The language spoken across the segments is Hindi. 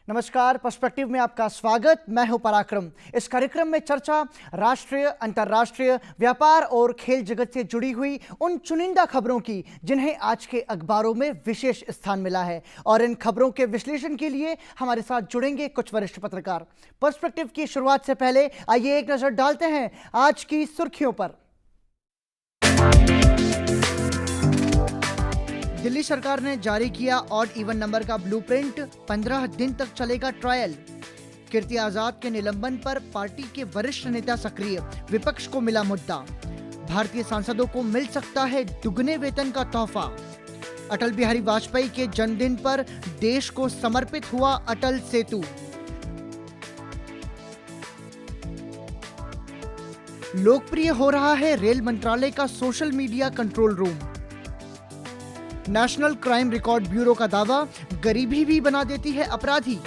नमस्कार, पर्सपेक्टिव में आपका स्वागत। मैं हूं पराक्रम। इस कार्यक्रम में चर्चा राष्ट्रीय, अंतर्राष्ट्रीय, व्यापार और खेल जगत से जुड़ी हुई उन चुनिंदा खबरों की जिन्हें आज के अखबारों में विशेष स्थान मिला है। और इन खबरों के विश्लेषण के लिए हमारे साथ जुड़ेंगे कुछ वरिष्ठ पत्रकार। पर्सपेक्टिव की शुरुआत से पहले आइए एक नजर डालते हैं आज की सुर्खियों पर। दिल्ली सरकार ने जारी किया ऑड इवन नंबर का ब्लूप्रिंट, 15 दिन तक चलेगा ट्रायल। कीर्ति आजाद के निलंबन पर पार्टी के वरिष्ठ नेता सक्रिय, विपक्ष को मिला मुद्दा। भारतीय सांसदों को मिल सकता है दुगने वेतन का तोहफा। अटल बिहारी वाजपेयी के जन्मदिन पर देश को समर्पित हुआ अटल सेतु। लोकप्रिय हो रहा है रेल मंत्रालय का social media control room. National crime record bureau का दावा, गरीबी भी बना देती है अपराधी।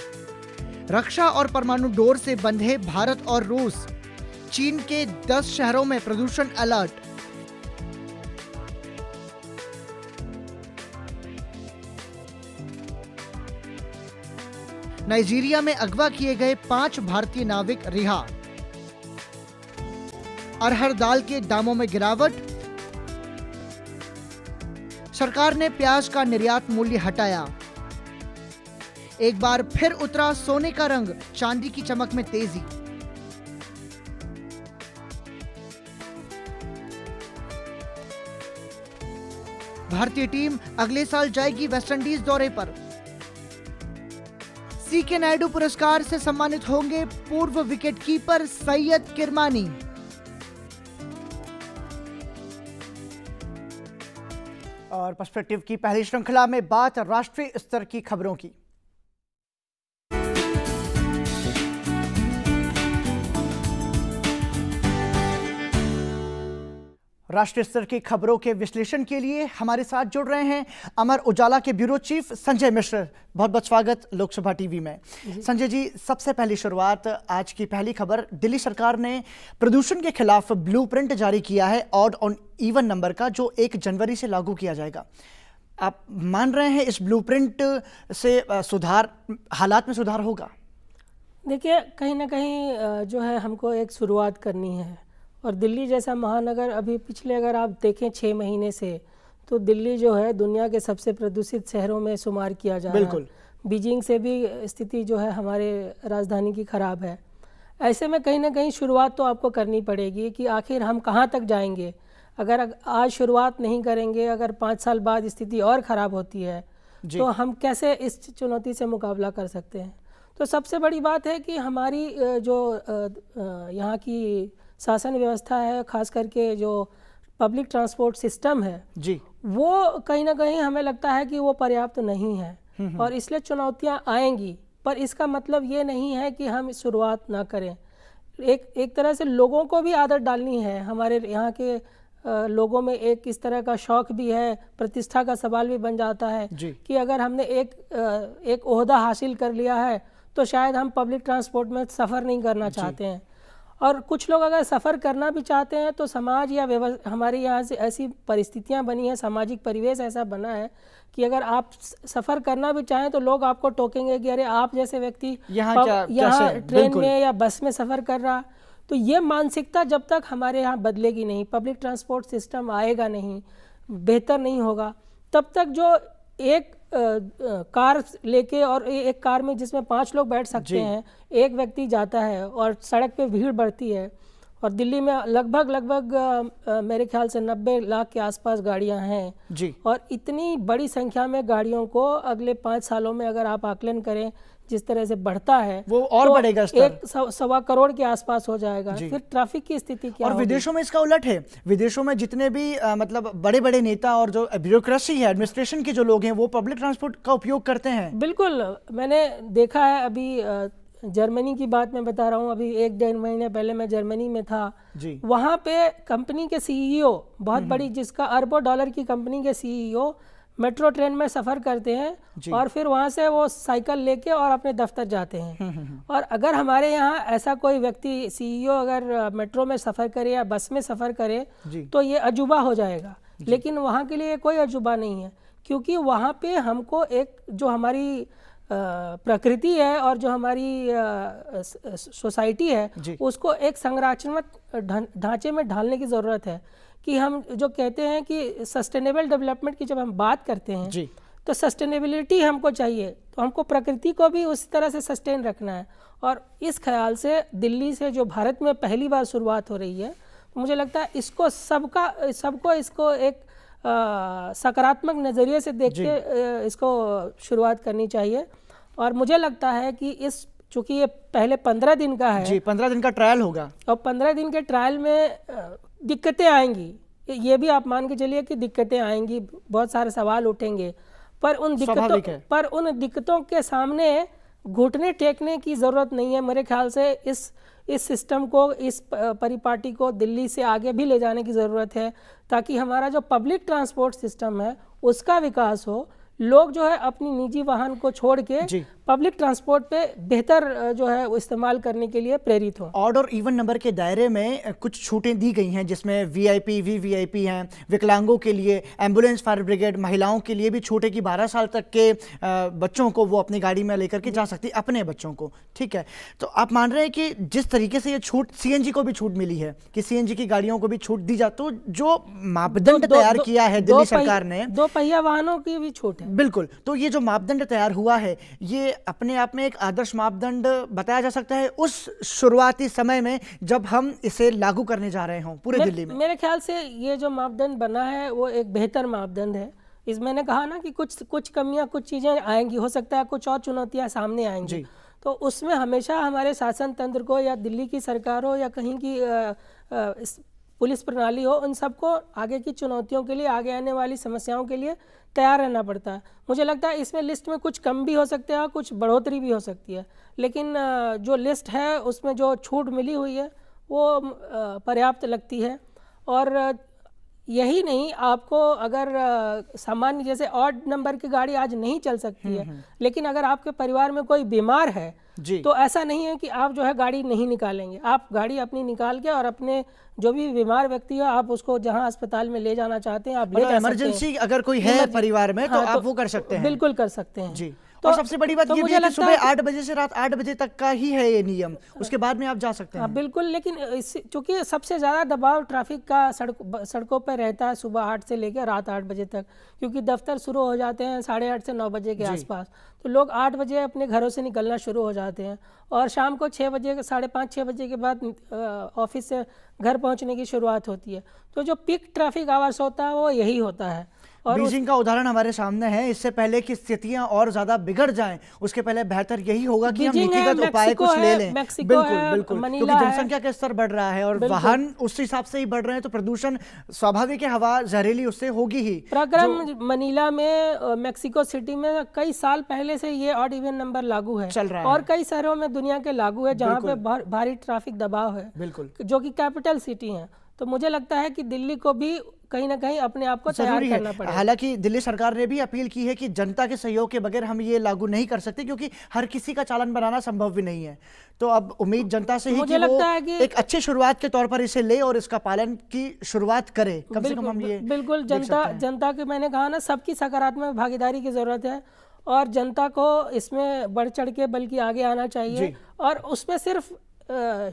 रक्षा और परमाणु डोर से बंधे भारत और रूस। चीन के 10 शहरों में प्रदूषण अलर्ट। नाइजीरिया में अगवा किए गए 5 भारतीय नाविक रिहा। अरहर दाल के दामों में गिरावट। सरकार ने प्याज का निर्यात मूल्य हटाया। एक बार फिर उतरा सोने का रंग, चांदी की चमक में तेजी। भारतीय टीम अगले साल जाएगी वेस्टइंडीज दौरे पर। सीके नायडू पुरस्कार से सम्मानित होंगे पूर्व विकेटकीपर सैयद किरमानी। और पर्सपेक्टिव की पहली श्रृंखला में बात राष्ट्रीय स्तर की खबरों की। राष्ट्रीय स्तर की खबरों के विश्लेषण के लिए हमारे साथ जुड़ रहे हैं अमर उजाला के ब्यूरो चीफ संजय मिश्र। बहुत बहुत स्वागत लोकसभा टीवी में। संजय जी, सबसे पहली शुरुआत, आज की पहली खबर, दिल्ली सरकार ने प्रदूषण के खिलाफ ब्लूप्रिंट जारी किया है ऑड ऑन इवन नंबर का, जो 1 जनवरी से लागू किया जाएगा। आप मान रहे हैं इस ब्लूप्रिंट से सुधार, हालात में सुधार होगा? देखिए, कहीं ना कहीं जो है हमको एक शुरुआत करनी है। और दिल्ली जैसा महानगर, अभी पिछले अगर आप देखें 6 महीने से, तो दिल्ली जो है दुनिया के सबसे प्रदूषित शहरों में शुमार किया जा रहा है। बीजिंग से भी स्थिति जो है हमारे राजधानी की खराब है। ऐसे में कहीं ना कहीं शुरुआत तो आपको करनी पड़ेगी कि आखिर हम कहाँ तक जाएंगे। अगर आज शुरुआत नहीं करेंगे, अगर 5 साल बाद स्थिति और ख़राब होती है तो हम कैसे इस चुनौती से मुकाबला कर सकते हैं। तो सबसे बड़ी बात है कि हमारी जो यहाँ की शासन व्यवस्था है, खास करके जो पब्लिक ट्रांसपोर्ट सिस्टम है जी, वो कहीं ना कहीं हमें लगता है कि वो पर्याप्त नहीं है। और इसलिए चुनौतियां आएंगी, पर इसका मतलब ये नहीं है कि हम शुरुआत ना करें। एक तरह से लोगों को भी आदत डालनी है। हमारे यहाँ के लोगों में एक इस तरह का शौक भी है, प्रतिष्ठा का सवाल भी बन जाता है कि अगर हमने एक ओहदा हासिल कर लिया है तो शायद हम पब्लिक ट्रांसपोर्ट में सफ़र नहीं करना चाहते हैं। और कुछ लोग अगर सफ़र करना भी चाहते हैं तो समाज या हमारे यहाँ से ऐसी परिस्थितियाँ बनी हैं, सामाजिक परिवेश ऐसा बना है कि अगर आप सफ़र करना भी चाहें तो लोग आपको टोकेंगे कि अरे आप जैसे व्यक्ति यहाँ ट्रेन में या बस में सफ़र कर रहा। तो ये मानसिकता जब तक हमारे यहाँ बदलेगी नहीं, पब्लिक ट्रांसपोर्ट सिस्टम आएगा नहीं, बेहतर नहीं होगा, तब तक जो एक कार लेके और एक कार में जिसमें 5 लोग बैठ सकते हैं, एक व्यक्ति जाता है और सड़क पे भीड़ बढ़ती है। और दिल्ली में लगभग मेरे ख्याल से 90 लाख के आसपास गाड़ियां हैं जी। और इतनी बड़ी संख्या में गाड़ियों को अगले 5 सालों में अगर आप आकलन करें जिस तरह से बढ़ता है, वो और तो बढ़ेगा। 1.25 करोड़ के आसपास हो जाएगा। फिर ट्रैफिक की स्थिति क्या और विदेशों में इसका उलट है। विदेशों में जितने भी मतलब बड़े बड़े नेता और जो ब्यूरोक्रेसी है, एडमिनिस्ट्रेशन के जो लोग हैं, वो पब्लिक ट्रांसपोर्ट का उपयोग करते हैं। बिल्कुल, मैंने देखा है। अभी जर्मनी की बात मैं बता रहा हूँ, अभी 1-1.5 महीने पहले मैं जर्मनी में था जी। वहाँ पे कंपनी के सीईओ, बहुत बड़ी, जिसका अरबों डॉलर की कंपनी के सीईओ मेट्रो ट्रेन में सफ़र करते हैं और फिर वहाँ से वो साइकिल लेके और अपने दफ्तर जाते हैं। और अगर हमारे यहाँ ऐसा कोई व्यक्ति सीईओ अगर मेट्रो में सफ़र करे या बस में सफ़र करे तो ये अजूबा हो जाएगा। लेकिन वहाँ के लिए कोई अजूबा नहीं है, क्योंकि वहाँ पे हमको एक जो हमारी प्रकृति है और जो हमारी सोसाइटी है उसको एक संरचनात्मक ढांचे में ढालने की ज़रूरत है। कि हम जो कहते हैं कि सस्टेनेबल डेवलपमेंट की जब हम बात करते हैं तो सस्टेनेबिलिटी हमको चाहिए, तो हमको प्रकृति को भी उसी तरह से सस्टेन रखना है। और इस ख्याल से दिल्ली से जो भारत में पहली बार शुरुआत हो रही है, तो मुझे लगता है इसको सबको इसको एक सकारात्मक नज़रिए से देख के इसको शुरुआत करनी चाहिए। और मुझे लगता है कि चूँकि ये पहले 15 दिन का है, 15 दिन का ट्रायल होगा, और 15 दिन के ट्रायल में दिक्कतें आएंगी, ये भी आप मान के चलिए कि दिक्कतें आएंगी, बहुत सारे सवाल उठेंगे, पर उन दिक्कतों के सामने घुटने टेकने की ज़रूरत नहीं है। मेरे ख्याल से इस सिस्टम को, इस परिपाटी को दिल्ली से आगे भी ले जाने की ज़रूरत है, ताकि हमारा जो पब्लिक ट्रांसपोर्ट सिस्टम है उसका विकास हो। लोग जो है अपनी निजी वाहन को छोड़ के पब्लिक ट्रांसपोर्ट पे बेहतर जो है वो इस्तेमाल करने के लिए प्रेरित हो। ऑड और इवन नंबर के दायरे में कुछ छूटें दी गई हैं, जिसमें वीआईपी, वीवीआईपी हैं, विकलांगों के लिए, एम्बुलेंस, फायर ब्रिगेड, महिलाओं के लिए भी छूट है कि 12 साल तक के बच्चों को वो अपनी गाड़ी में लेकर के जा सकती, अपने बच्चों को। ठीक है, तो आप मान रहे हैं कि जिस तरीके से ये छूट सीएनजी को भी छूट मिली है कि सीएनजी की गाड़ियों को भी छूट दी जाए, तो जो मापदंड तैयार किया है दिल्ली सरकार ने, 2 पहिया वाहनों की भी छूट है। बिल्कुल, तो ये जो मापदंड तैयार हुआ है, ये अपने आप में एक आदर्श मापदंड बताया जा सकता है उस शुरुआती समय में जब हम इसे लागू करने जा रहे हों पूरे दिल्ली में। मेरे ख्याल से ये जो मापदंड बना है वो एक बेहतर मापदंड है। इस मैंने कहा ना कि कुछ कमियां, कुछ चीज़ें आएंगी, हो सकता है कुछ और चुनौतियां सामने आएंगी, तो उसमें हमेशा हमारे शासन तंत्र को, या दिल्ली की सरकार हो या कहीं की पुलिस प्रणाली हो, उन सबको आगे की चुनौतियों के लिए, आगे आने वाली समस्याओं के लिए तैयार रहना पड़ता है। मुझे लगता है इसमें लिस्ट में कुछ कम भी हो सकते हैं, कुछ बढ़ोतरी भी हो सकती है, लेकिन जो लिस्ट है उसमें जो छूट मिली हुई है वो पर्याप्त लगती है। और यही नहीं, आपको अगर सामान्य जैसे ऑड नंबर की गाड़ी आज नहीं चल सकती है, लेकिन अगर आपके परिवार में कोई बीमार है तो ऐसा नहीं है कि आप जो है गाड़ी नहीं निकालेंगे। आप गाड़ी अपनी निकाल के और अपने जो भी बीमार व्यक्ति है, आप उसको जहां अस्पताल में ले जाना चाहते हैं आप ले जा सकते हैं। इमरजेंसी अगर कोई है परिवार में, तो आप वो कर सकते हैं। बिल्कुल कर सकते हैं जी। और सबसे बड़ी बात ये भी है कि सुबह 8 बजे से रात 8 बजे तक का ही है ये नियम, उसके बाद में आप जा सकते हैं। बिल्कुल, लेकिन चूंकि सबसे ज़्यादा दबाव ट्रैफिक का सड़कों पर रहता है सुबह 8 से लेकर रात 8 बजे तक, क्योंकि दफ्तर शुरू हो जाते हैं 8:30 से 9 बजे के आसपास, तो लोग 8 बजे अपने घरों से निकलना शुरू हो जाते हैं और शाम को 6 बजे, 5:30, 6 बजे के बाद ऑफिस से घर पहुंचने की शुरुआत होती है। तो जो पीक ट्रैफिक आवर्स होता है वो यही होता है। और बीजिंग का उदाहरण हमारे सामने है। इससे पहले कि स्थितियां और ज्यादा बिगड़ जाएं, उसके पहले बेहतर यही होगा कि हम नीतिगत उपाय कुछ ले लें। बिल्कुल, क्योंकि जनसंख्या का स्तर बढ़ रहा है और वाहन उस हिसाब से ही बढ़ रहे हैं, तो प्रदूषण स्वाभाविक है, हवा जहरीली उससे होगी ही। प्रक्रम मनीला में, मेक्सिको सिटी में कई साल पहले से ये ऑड इवन नंबर लागू है, चल रहा है, और कई शहरों में दुनिया के लागू है जहाँ पे भारी ट्रैफिक दबाव है, बिल्कुल, जो कि कैपिटल सिटी है। तो मुझे लगता है कि दिल्ली को भी कहीं ना कहीं अपने आप को तैयार करना पड़ेगा। हालांकि दिल्ली सरकार ने भी अपील की है कि जनता के सहयोग के बगैर हम ये लागू नहीं कर सकते, क्योंकि हर किसी का चालान बनाना संभव भी नहीं है। तो अब उम्मीद जनता से ही मुझे लगता है कि एक अच्छी शुरुआत के तौर पर इसे ले और इसका पालन की शुरुआत करे। कम से कम हम ये बिल्कुल जनता की, मैंने कहा ना, सबकी सकारात्मक भागीदारी की जरूरत है और जनता को इसमें बढ़ चढ़ के बल्कि आगे आना चाहिए। और उसमें सिर्फ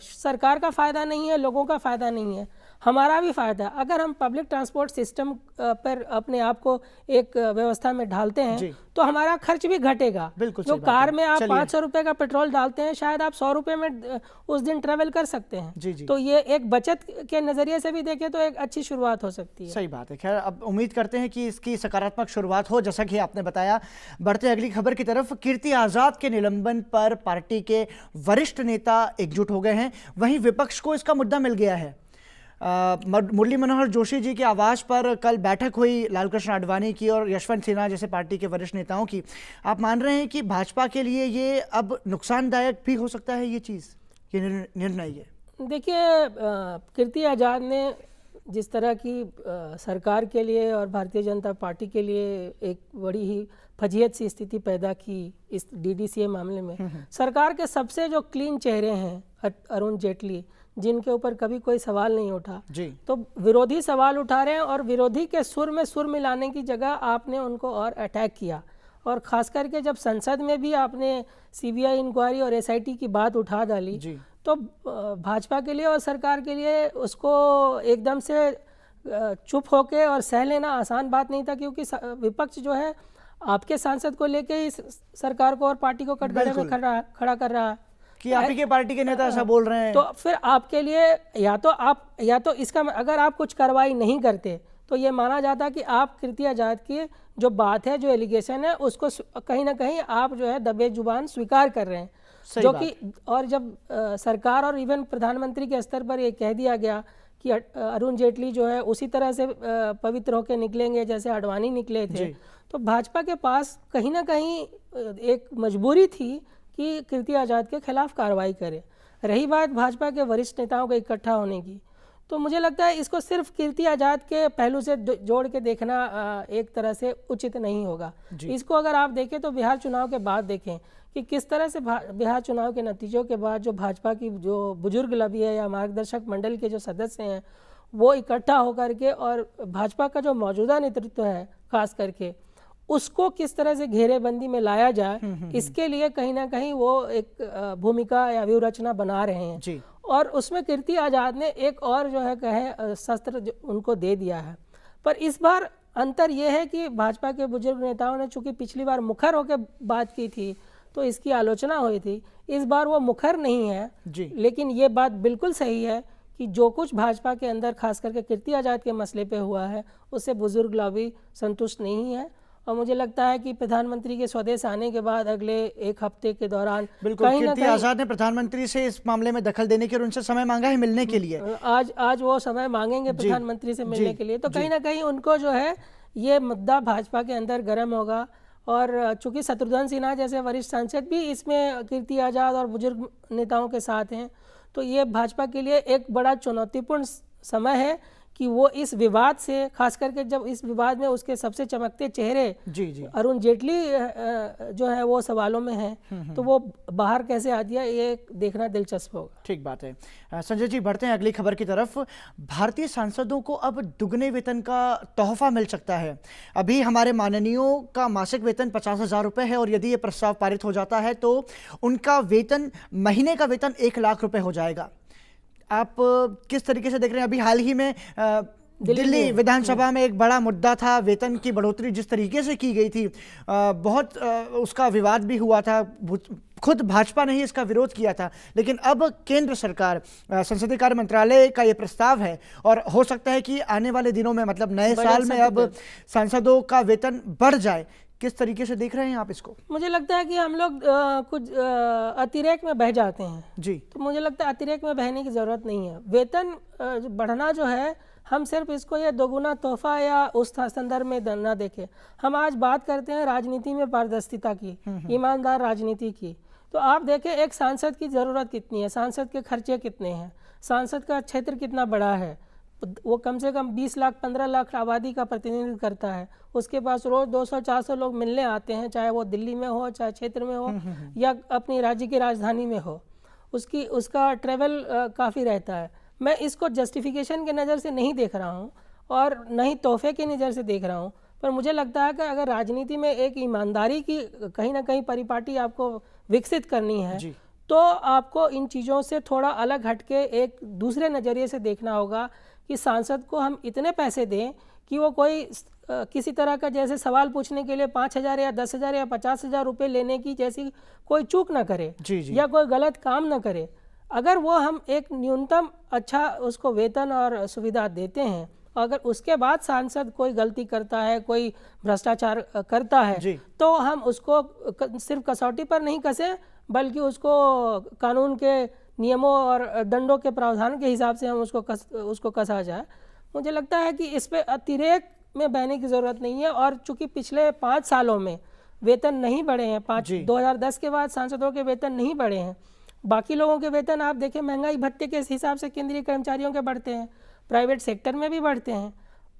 सरकार का फायदा नहीं है, लोगों का फायदा नहीं है, हमारा भी फायदा है। अगर हम पब्लिक ट्रांसपोर्ट सिस्टम पर अपने आप को एक व्यवस्था में ढालते हैं तो हमारा खर्च भी घटेगा। जो कार में आप 500 रुपए का पेट्रोल डालते हैं, शायद आप 100 रुपए में उस दिन ट्रेवल कर सकते हैं। तो ये एक बचत के नजरिए से भी देखें तो एक अच्छी शुरुआत हो सकती है। सही बात है। खैर, अब उम्मीद करते हैं कि इसकी सकारात्मक शुरुआत हो, जैसा कि आपने बताया। बढ़ते अगली खबर की तरफ। कीर्ति आजाद के निलंबन पर पार्टी के वरिष्ठ नेता एकजुट हो गए हैं, वहीं विपक्ष को इसका मुद्दा मिल गया है। मुरली मनोहर जोशी जी के आवास पर कल बैठक हुई लालकृष्ण आडवाणी की और यशवंत सिन्हा जैसे पार्टी के वरिष्ठ नेताओं की। आप मान रहे हैं कि भाजपा के लिए ये अब नुकसानदायक भी हो सकता है, ये चीज़, ये निर्णय? ये देखिए, कीर्ति आजाद ने जिस तरह की सरकार के लिए और भारतीय जनता पार्टी के लिए एक बड़ी ही फजीहत सी स्थिति पैदा की इस डीडीसीए मामले में। सरकार के सबसे जो क्लीन चेहरे हैं, अरुण जेटली, जिनके ऊपर कभी कोई सवाल नहीं उठा, तो विरोधी सवाल उठा रहे हैं और विरोधी के सुर में सुर मिलाने की जगह आपने उनको और अटैक किया। और ख़ास करके जब संसद में भी आपने सीबीआई इंक्वायरी और एसआईटी की बात उठा डाली तो भाजपा के लिए और सरकार के लिए उसको एकदम से चुप होके और सह लेना आसान बात नहीं था, क्योंकि विपक्ष जो है आपके सांसद को लेके ही सरकार को और पार्टी को कटघरे में खड़ा कर रहा है कि आप ही के पार्टी के नेता ऐसा बोल रहे हैं। तो फिर आपके लिए या तो इसका अगर आप कुछ कार्रवाई नहीं करते तो ये माना जाता कि आप कृति आज़ाद की जो बात है, जो एलिगेशन है, उसको कहीं ना कहीं आप जो है दबे जुबान स्वीकार कर रहे हैं, जो कि और जब सरकार और इवन प्रधानमंत्री के स्तर पर ये कह दिया गया कि अरुण जेटली जो है उसी तरह से पवित्र होकर निकलेंगे जैसे आडवाणी निकले थे, तो भाजपा के पास कहीं ना कहीं एक मजबूरी थी कि कृति आज़ाद के खिलाफ कार्रवाई करे। रही बात भाजपा के वरिष्ठ नेताओं के इकट्ठा होने की, तो मुझे लगता है इसको सिर्फ कृति आज़ाद के पहलू से जोड़ के देखना एक तरह से उचित नहीं होगा। इसको अगर आप देखें तो बिहार चुनाव के बाद देखें कि किस तरह से बिहार चुनाव के नतीजों के बाद जो भाजपा की जो बुजुर्ग लबी है या मार्गदर्शक मंडल के जो सदस्य हैं वो इकट्ठा होकर के और भाजपा का जो मौजूदा नेतृत्व है खास करके उसको किस तरह से घेरेबंदी में लाया जाए, इसके लिए कहीं ना कहीं वो एक भूमिका या व्यूहरचना बना रहे हैं। और उसमें कृति आज़ाद ने एक और जो है कहे शस्त्र उनको दे दिया है। पर इस बार अंतर ये है कि भाजपा के बुजुर्ग नेताओं ने चूंकि पिछली बार मुखर होकर बात की थी तो इसकी आलोचना हुई थी, इस बार वो मुखर नहीं है लेकिन ये बात बिल्कुल सही है कि जो कुछ भाजपा के अंदर खास करके कृति आज़ाद के मसले पे हुआ है उससे बुजुर्ग लॉबी संतुष्ट नहीं है। और मुझे लगता है कि प्रधानमंत्री के स्वदेश आने के बाद अगले एक हफ्ते के दौरान बिल्कुल कृति आज़ाद ने प्रधानमंत्री से इस मामले में दखल देने के और उनसे समय मांगा है मिलने के लिए। आज वो समय मांगेंगे प्रधानमंत्री से मिलने के लिए, तो कहीं ना कहीं उनको जो है ये मुद्दा भाजपा के अंदर गर्म होगा। और चूंकि शत्रुघ्न सिन्हा जैसे वरिष्ठ सांसद भी इसमें कृति आज़ाद और बुजुर्ग नेताओं के साथ हैं, तो ये भाजपा के लिए एक बड़ा चुनौतीपूर्ण समय है कि वो इस विवाद से खास करके जब इस विवाद में उसके सबसे चमकते चेहरे अरुण जेटली जो है वो सवालों में हैं, तो वो बाहर कैसे आती है ये देखना दिलचस्प होगा। ठीक बात है। संजय जी, बढ़ते हैं अगली खबर की तरफ। भारतीय सांसदों को अब दुगने वेतन का तोहफा मिल सकता है। अभी हमारे माननीयों का मासिक वेतन 50,000 रुपये है और यदि ये प्रस्ताव पारित हो जाता है तो उनका वेतन महीने का वेतन 1 लाख रुपए हो जाएगा। आप किस तरीके से देख रहे हैं? अभी हाल ही में दिल्ली विधानसभा में एक बड़ा मुद्दा था वेतन की बढ़ोतरी जिस तरीके से की गई थी, बहुत उसका विवाद भी हुआ था, खुद भाजपा ने ही इसका विरोध किया था। लेकिन अब केंद्र सरकार संसदीय कार्य मंत्रालय का ये प्रस्ताव है और हो सकता है कि आने वाले दिनों में मतलब नए साल में अब सांसदों का वेतन बढ़ जाए। किस तरीके से देख रहे हैं आप इसको? मुझे लगता है कि हम लोग कुछ अतिरेक में बह जाते हैं जी, तो मुझे लगता है अतिरेक में बहने की ज़रूरत नहीं है। वेतन बढ़ना जो है हम सिर्फ इसको ये दोगुना तोहफा या उस संदर्भ में ना देखें। हम आज बात करते हैं राजनीति में पारदर्शिता की, ईमानदार राजनीति की, तो आप देखें एक सांसद की ज़रूरत कितनी है, सांसद के खर्चे कितने हैं, सांसद का क्षेत्र कितना बड़ा है। वो कम से कम 20 लाख 15 लाख आबादी का प्रतिनिधित्व करता है। उसके पास रोज़ 200-400 लोग मिलने आते हैं, चाहे वो दिल्ली में हो, चाहे क्षेत्र में हो या अपनी राज्य की राजधानी में हो। उसका ट्रेवल काफ़ी रहता है। मैं इसको जस्टिफिकेशन के नज़र से नहीं देख रहा हूँ और न ही तोहफे की नज़र से देख रहा हूँ, पर मुझे लगता है कि अगर राजनीति में एक ईमानदारी की कहीं ना कहीं परिपाटी आपको विकसित करनी है तो आपको इन चीज़ों से थोड़ा अलग हटके एक दूसरे नज़रिए से देखना होगा कि सांसद को हम इतने पैसे दें कि वो कोई किसी तरह का जैसे सवाल पूछने के लिए 5,000 या 10,000 या 50,000 रुपये लेने की जैसी कोई चूक ना करे या कोई गलत काम ना करे। अगर वो हम एक न्यूनतम अच्छा उसको वेतन और सुविधा देते हैं, अगर उसके बाद सांसद कोई गलती करता है, कोई भ्रष्टाचार करता है, तो हम उसको सिर्फ कसौटी पर नहीं कसें बल्कि उसको कानून के नियमों और दंडों के प्रावधान के हिसाब से हम उसको कसा जाए। मुझे लगता है कि इस पे अतिरेक में बहने की ज़रूरत नहीं है। और चूंकि पिछले 5 सालों में वेतन नहीं बढ़े हैं, 2010 के बाद सांसदों के वेतन नहीं बढ़े हैं। बाकी लोगों के वेतन आप देखें महंगाई भत्ते के हिसाब से केंद्रीय कर्मचारियों के बढ़ते हैं, प्राइवेट सेक्टर में भी बढ़ते हैं,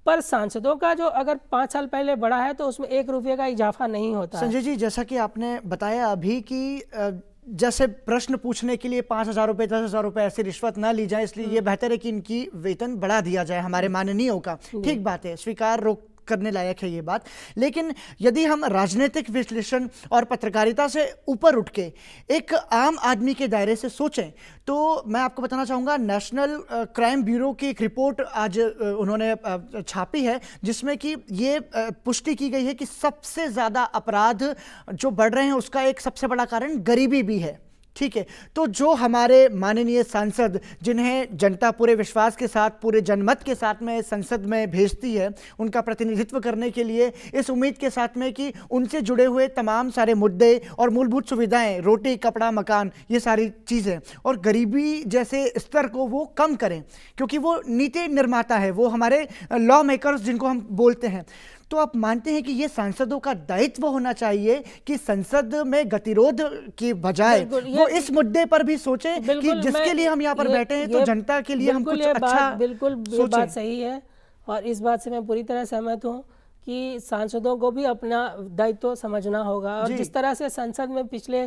पर सांसदों का जो अगर 5 साल पहले बढ़ा है तो उसमें 1 रुपये का इजाफा नहीं होता। संजय जी, जैसा कि आपने बताया अभी कि जैसे प्रश्न पूछने के लिए 5,000 रुपये 10,000 रुपये ऐसी रिश्वत ना ली जाए, इसलिए ये बेहतर है कि इनकी वेतन बढ़ा दिया जाए हमारे माननीयों का। ठीक बात है, स्वीकार करने लायक है ये बात। लेकिन यदि हम राजनीतिक विश्लेषण और पत्रकारिता से ऊपर उठ के एक आम आदमी के दायरे से सोचें तो मैं आपको बताना चाहूँगा, नेशनल क्राइम ब्यूरो की एक रिपोर्ट आज उन्होंने छापी है जिसमें कि ये पुष्टि की गई है कि सबसे ज़्यादा अपराध जो बढ़ रहे हैं उसका एक सबसे बड़ा कारण गरीबी भी है। ठीक है, तो जो हमारे माननीय सांसद जिन्हें जनता पूरे विश्वास के साथ, पूरे जनमत के साथ में संसद में भेजती है उनका प्रतिनिधित्व करने के लिए, इस उम्मीद के साथ में कि उनसे जुड़े हुए तमाम सारे मुद्दे और मूलभूत सुविधाएं, रोटी कपड़ा मकान, ये सारी चीज़ें और गरीबी जैसे स्तर को वो कम करें, क्योंकि वो नीति निर्माता है, वो हमारे लॉ मेकर्स जिनको हम बोलते हैं। तो आप मानते हैं कि ये सांसदों का दायित्व होना चाहिए कि संसद में गतिरोध की बजाय वो इस मुद्दे पर भी सोचें कि जिसके लिए हम यहाँ पर बैठे हैं तो जनता के लिए हम कुछ अच्छा बिल्कुल ये बात सही है और इस बात से मैं पूरी तरह सहमत हूँ कि सांसदों को भी अपना दायित्व समझना होगा। और जिस तरह से संसद में पिछले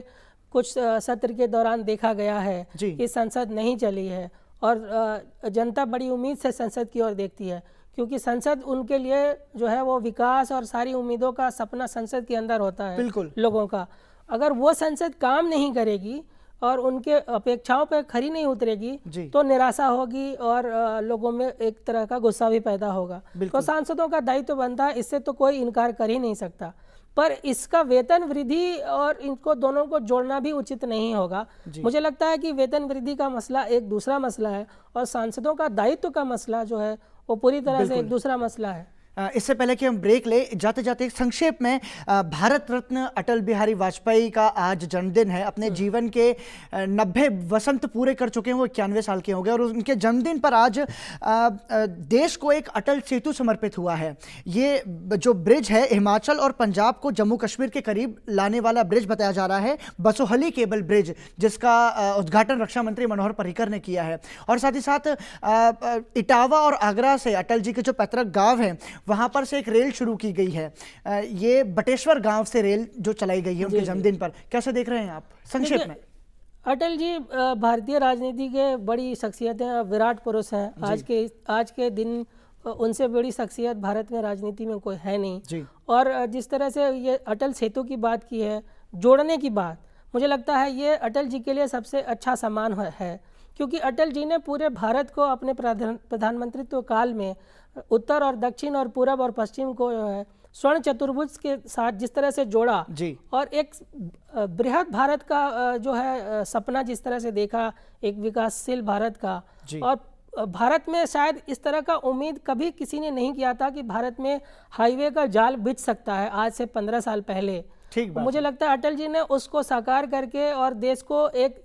कुछ सत्र के दौरान देखा गया है कि संसद नहीं चली है और जनता बड़ी उम्मीद से संसद की ओर देखती है, क्योंकि संसद उनके लिए जो है वो विकास और सारी उम्मीदों का सपना संसद के अंदर होता है लोगों का। अगर वो संसद काम नहीं करेगी और उनके अपेक्षाओं पर खरी नहीं उतरेगी तो निराशा होगी और लोगों में एक तरह का गुस्सा भी पैदा होगा। तो सांसदों का दायित्व बनता है, इससे तो कोई इनकार कर ही नहीं सकता, पर इसका वेतन वृद्धि और इनको दोनों को जोड़ना भी उचित नहीं होगा। मुझे लगता है कि वेतन वृद्धि का मसला एक दूसरा मसला है और सांसदों का दायित्व का मसला जो है वो पूरी तरह से एक दूसरा मसला है। इससे पहले कि हम ब्रेक ले, जाते जाते संक्षेप में भारत रत्न अटल बिहारी वाजपेयी का आज जन्मदिन है। अपने जीवन के 90 वसंत पूरे कर चुके हैं, वो 91 साल के हो गए और उनके जन्मदिन पर आज देश को एक अटल सेतु समर्पित हुआ है। ये जो ब्रिज है हिमाचल और पंजाब को जम्मू कश्मीर के करीब लाने वाला ब्रिज बताया जा रहा है, बसोहली केबल ब्रिज, जिसका उद्घाटन रक्षा मंत्री मनोहर पर्रिकर ने किया है। और साथ ही साथ इटावा और आगरा से अटल जी के जो पैतृक गाँव हैं वहां पर से एक रेल शुरू की गई है। ये बटेश्वर गांव से रेल जो चलाई गई है उनके जन्मदिन पर, कैसे देख रहे हैं आप संक्षेप में? अटल जी भारतीय राजनीति के बड़ी शख्सियत हैं, विराट पुरुष हैं। आज के दिन उनसे बड़ी शख्सियत भारत में राजनीति में कोई है नहीं। और जिस तरह से ये अटल सेतु की बात की है, जोड़ने की बात, मुझे लगता है ये अटल जी के लिए सबसे अच्छा सम्मान है, क्योंकि अटल जी ने पूरे भारत को अपने प्रधानमंत्रित्व काल में उत्तर और दक्षिण और पूरब और पश्चिम को स्वर्ण चतुर्भुज के साथ जिस तरह से जोड़ा और एक बृहद भारत का जो है सपना जिस तरह से देखा, एक विकासशील भारत का। और भारत में शायद इस तरह का उम्मीद कभी किसी ने नहीं किया था कि भारत में हाईवे का जाल बिछ सकता है आज से 15 साल पहले। मुझे लगता है अटल जी ने उसको साकार करके और देश को एक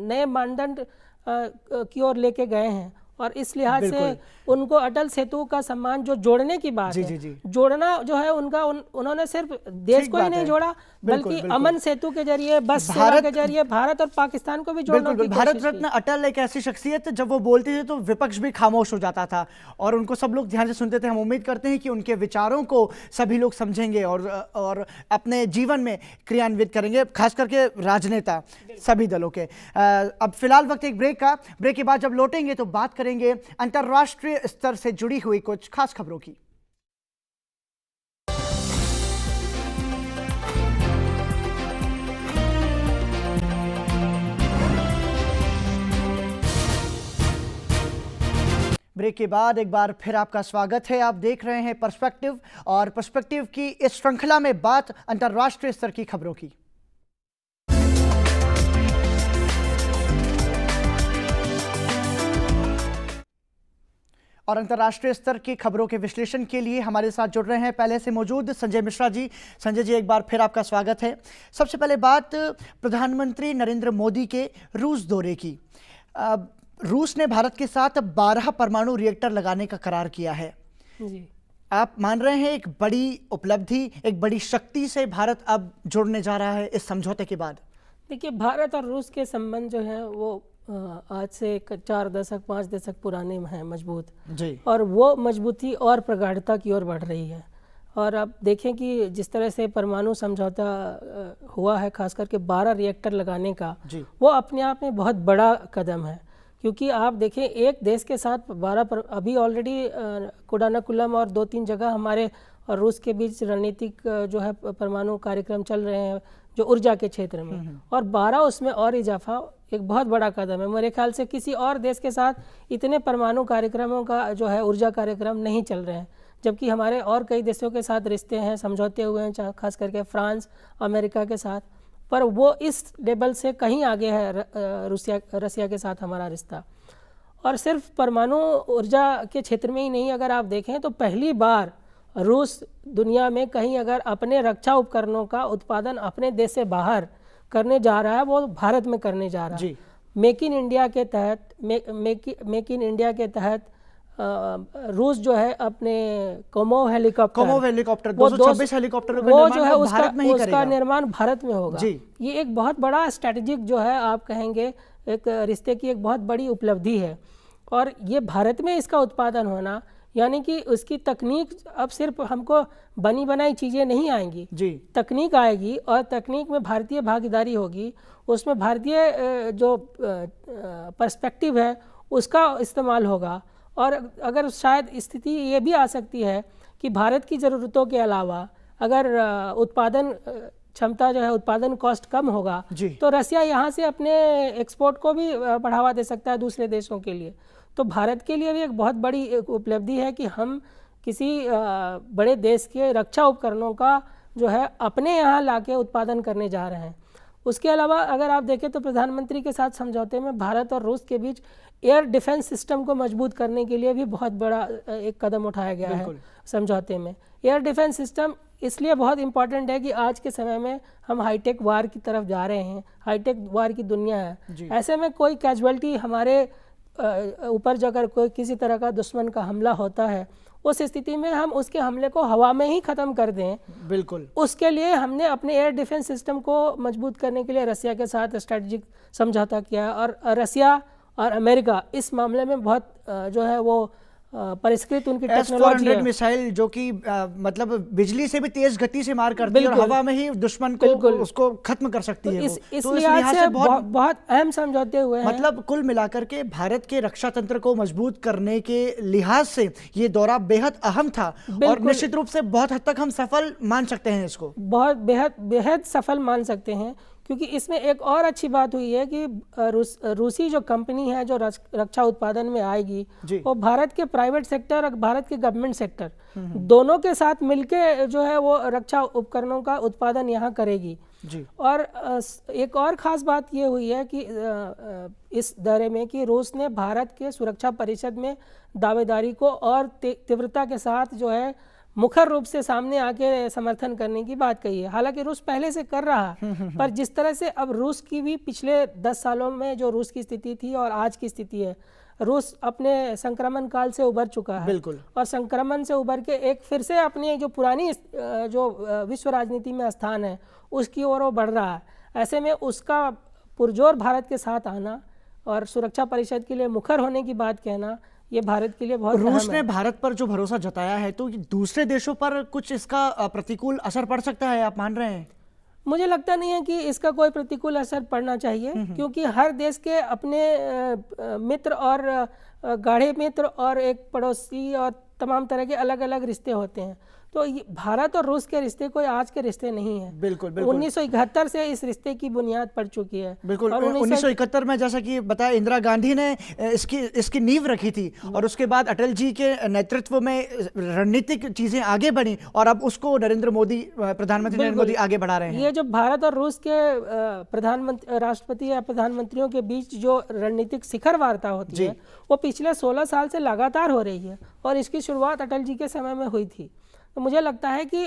नए मानदंड की ओर लेके गए हैं और इस लिहाज से उनको अटल सेतु का सम्मान, जो जोड़ने की बात है, जोड़ना जो है उनका उन्होंने सिर्फ देश को ही नहीं जोड़ा बल्कि अमन सेतु के जरिए, बस सेवा के जरिए भारत और पाकिस्तान को भी जोड़ने की कोशिश की। भारत रत्न अटल एक ऐसी शख्सियत, जब वो बोलते थे तो विपक्ष भी खामोश हो जाता था और उनको सब लोग ध्यान से सुनते थे। हम उम्मीद करते हैं कि उनके विचारों को सभी लोग समझेंगे और अपने जीवन में क्रियान्वित करेंगे, खास करके राजनेता सभी दलों के। अब फिलहाल वक्त एक ब्रेक के बाद जब लौटेंगे तो बात करेंगे अंतर्राष्ट्रीय स्तर से जुड़ी हुई कुछ खास खबरों की। ब्रेक के बाद एक बार फिर आपका स्वागत है। आप देख रहे हैं पर्सपेक्टिव और पर्सपेक्टिव की इस श्रृंखला में बात अंतर्राष्ट्रीय स्तर की खबरों की। और अंतर्राष्ट्रीय स्तर की खबरों के विश्लेषण के लिए हमारे साथ जुड़ रहे हैं पहले से मौजूद संजय मिश्रा जी। संजय जी, एक बार फिर आपका स्वागत है। सबसे पहले बात प्रधानमंत्री नरेंद्र मोदी के रूस दौरे की। रूस ने भारत के साथ 12 परमाणु रिएक्टर लगाने का करार किया है। आप मान रहे हैं एक बड़ी उपलब्धि, एक बड़ी शक्ति से भारत अब जुड़ने जा रहा है इस समझौते के बाद? देखिए, भारत और रूस के संबंध जो है वो आज से 4 दशक 5 दशक पुराने हैं, मजबूत जी, और वो मजबूती और प्रगाढ़ता की ओर बढ़ रही है। और आप देखें कि जिस तरह से परमाणु समझौता हुआ है, खास करके 12 रिएक्टर लगाने का, वो अपने आप में बहुत बड़ा कदम है, क्योंकि आप देखें एक देश के साथ 12 अभी ऑलरेडी कुडानाकुलम और 2-3 जगह हमारे और रूस के बीच रणनीतिक जो है परमाणु कार्यक्रम चल रहे हैं जो ऊर्जा के क्षेत्र में, और 12 उसमें और इजाफा एक बहुत बड़ा कदम है। मेरे ख्याल से किसी और देश के साथ इतने परमाणु कार्यक्रमों का जो है ऊर्जा कार्यक्रम नहीं चल रहे हैं, जबकि हमारे और कई देशों के साथ रिश्ते हैं, समझौते हुए हैं, खास करके फ्रांस, अमेरिका के साथ, पर वो इस लेवल से कहीं आगे है रसिया के साथ हमारा रिश्ता। और सिर्फ परमाणु ऊर्जा के क्षेत्र में ही नहीं, अगर आप देखें तो पहली बार रूस दुनिया में कहीं अगर अपने रक्षा उपकरणों का उत्पादन अपने देश से बाहर करने जा रहा है, वो भारत में करने जा रहा है। मेक इन इंडिया के तहत मेक इन इंडिया के तहत रूस जो है अपने कोमोव हेलीकॉप्टर 226 हेलीकॉप्टर वो जो है उसका निर्माण भारत में होगा। ये एक बहुत बड़ा स्ट्रेटेजिक जो है आप कहेंगे एक रिश्ते की एक बहुत बड़ी उपलब्धि है, और ये भारत में इसका उत्पादन होना यानी कि उसकी तकनीक अब सिर्फ हमको बनी बनाई चीज़ें नहीं आएंगी जी, तकनीक आएगी और तकनीक में भारतीय भागीदारी होगी, उसमें भारतीय जो पर्सपेक्टिव है उसका इस्तेमाल होगा। और अगर शायद स्थिति ये भी आ सकती है कि भारत की ज़रूरतों के अलावा अगर उत्पादन क्षमता जो है उत्पादन कॉस्ट कम होगा तो रसिया यहाँ से अपने एक्सपोर्ट को भी बढ़ावा दे सकता है दूसरे देशों के लिए। तो भारत के लिए भी एक बहुत बड़ी उपलब्धि है कि हम किसी बड़े देश के रक्षा उपकरणों का जो है अपने यहाँ लाके उत्पादन करने जा रहे हैं। उसके अलावा अगर आप देखें तो प्रधानमंत्री के साथ समझौते में भारत और रूस के बीच एयर डिफेंस सिस्टम को मजबूत करने के लिए भी बहुत बड़ा एक कदम उठाया गया है समझौते में। एयर डिफेंस सिस्टम इसलिए बहुत इंपॉर्टेंट है कि आज के समय में हम हाईटेक वार की तरफ जा रहे हैं, हाईटेक वार की दुनिया है। ऐसे में कोई कैजुअलिटी हमारे ऊपर अगर कोई किसी तरह का दुश्मन का हमला होता है, उस स्थिति में हम उसके हमले को हवा में ही ख़त्म कर दें। बिल्कुल, उसके लिए हमने अपने एयर डिफेंस सिस्टम को मजबूत करने के लिए रसिया के साथ स्ट्रेटजिक समझौता किया है, और रसिया और अमेरिका इस मामले में बहुत जो है वो परिष्कृत उनकी टेक्नोलॉजी है। मिसाइल जो कि मतलब बिजली से भी तेज गति से मार करती है और हवा में ही दुश्मन को उसको खत्म कर सकती है। इस लिहाज से बहुत अहम समझौते हुए हैं। मतलब कुल मिलाकर के भारत के रक्षा तंत्र को मजबूत करने के लिहाज से ये दौरा बेहद अहम था, और निश्चित रूप से बहुत हद तक हम सफल मान सकते हैं इसको, बहुत बेहद सफल मान सकते हैं, क्योंकि इसमें एक और अच्छी बात हुई है कि रूसी जो कंपनी है जो रक्षा उत्पादन में आएगी वो भारत के प्राइवेट सेक्टर और भारत के गवर्नमेंट सेक्टर दोनों के साथ मिलके जो है वो रक्षा उपकरणों का उत्पादन यहाँ करेगी जी। और एक और ख़ास बात ये हुई है कि इस दौरे में कि रूस ने भारत के सुरक्षा परिषद में दावेदारी को और तीव्रता के साथ जो है मुखर रूप से सामने आके समर्थन करने की बात कही है। हालांकि रूस पहले से कर रहा है, पर जिस तरह से अब रूस की भी पिछले 10 सालों में जो रूस की स्थिति थी और आज की स्थिति है, रूस अपने संक्रमण काल से उबर चुका है। बिल्कुल, और संक्रमण से उबर के एक फिर से अपनी जो पुरानी जो विश्व राजनीति में स्थान है उसकी ओर वो बढ़ रहा है। ऐसे में उसका पुरजोर भारत के साथ आना और सुरक्षा परिषद के लिए मुखर होने की बात कहना, ये भारत के लिए बहुत रूस ने भारत पर जो भरोसा जताया है, तो दूसरे देशों पर कुछ इसका प्रतिकूल असर पड़ सकता है, आप मान रहे हैं? मुझे लगता नहीं है कि इसका कोई प्रतिकूल असर पड़ना चाहिए, क्योंकि हर देश के अपने मित्र और गाढ़े मित्र और एक पड़ोसी और तमाम तरह के अलग अलग रिश्ते होते हैं। तो भारत और रूस के रिश्ते कोई आज के रिश्ते नहीं है। बिल्कुल, 1971 से इस रिश्ते की बुनियाद पड़ चुकी है। बिल्कुल, और 1971 में जैसा कि बताया इंदिरा गांधी ने इसकी नींव रखी थी, और उसके बाद अटल जी के नेतृत्व में रणनीतिक चीजें आगे बढ़ी, और अब उसको प्रधानमंत्री नरेंद्र मोदी आगे बढ़ा रहे हैं। ये जो भारत और रूस के राष्ट्रपति या प्रधानमंत्रियों के बीच जो रणनीतिक शिखर वार्ता होती है वो पिछले 16 साल से लगातार हो रही है, और इसकी शुरुआत अटल जी के समय में हुई थी। तो मुझे लगता है कि